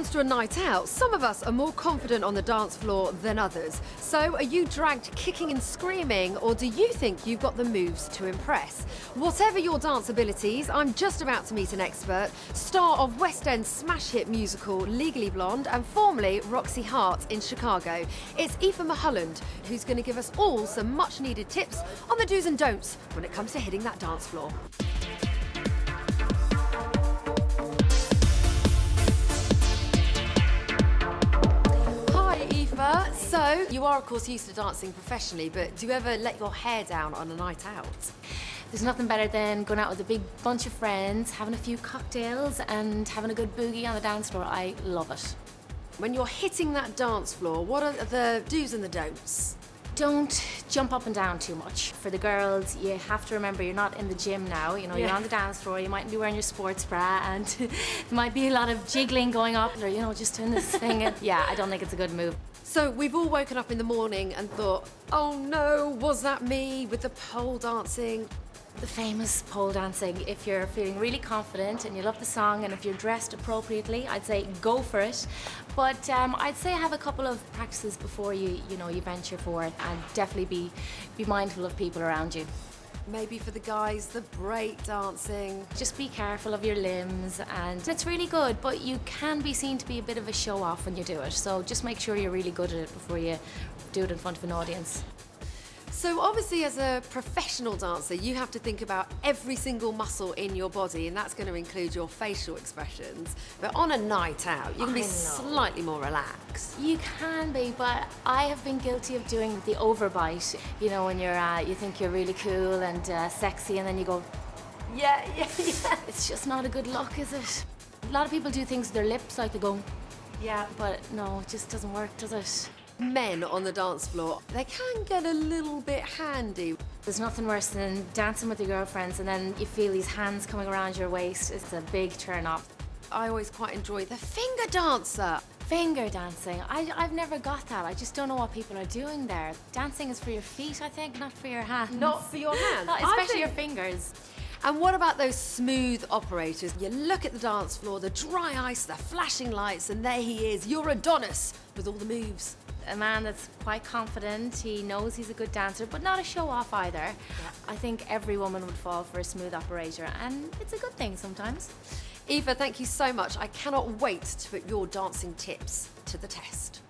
comes to a night out, some of us are more confident on the dance floor than others. So are you dragged kicking and screaming, or do you think you've got the moves to impress? Whatever your dance abilities, I'm just about to meet an expert, star of West End smash hit musical Legally Blonde and formerly Roxy Hart in Chicago. It's Aoife Mulholland who's going to give us all some much needed tips on the do's and don'ts when it comes to hitting that dance floor. So, you are of course used to dancing professionally, but do you ever let your hair down on a night out? There's nothing better than going out with a big bunch of friends, having a few cocktails and having a good boogie on the dance floor. I love it. When you're hitting that dance floor, what are the do's and the don'ts? Don't jump up and down too much. For the girls, you have to remember you're not in the gym now. You know, you're on the dance floor, you mightn't be wearing your sports bra, and there might be a lot of jiggling going up, or, you know, just doing this thing. And, yeah, I don't think it's a good move. So we've all woken up in the morning and thought, oh no, was that me with the pole dancing? The famous pole dancing. If you're feeling really confident and you love the song and if you're dressed appropriately, I'd say go for it. But I'd say have a couple of practices before you venture forth, and definitely be mindful of people around you. Maybe for the guys, the break dancing. Just be careful of your limbs, and it's really good, but you can be seen to be a bit of a show-off when you do it. So just make sure you're really good at it before you do it in front of an audience. So obviously as a professional dancer, you have to think about every single muscle in your body, and that's going to include your facial expressions. But on a night out, you can be slightly more relaxed. You can be, but I have been guilty of doing the overbite. You know, when you think you're really cool and sexy, and then you go, yeah. It's just not a good look, is it? A lot of people do things with their lips, like they go, yeah, but no, it just doesn't work, does it? Men on the dance floor, they can get a little bit handy. There's nothing worse than dancing with your girlfriends and then you feel these hands coming around your waist. It's a big turn off. I always quite enjoy the finger dancer. Finger dancing, I've never got that. I just don't know what people are doing there. Dancing is for your feet, I think, not for your hands. Not for your hands? Especially your fingers. And what about those smooth operators? You look at the dance floor, the dry ice, the flashing lights, and there he is, your Adonis, with all the moves. A man that's quite confident, he knows he's a good dancer, but not a show-off either. Yeah. I think every woman would fall for a smooth operator, and it's a good thing sometimes. Aoife, thank you so much. I cannot wait to put your dancing tips to the test.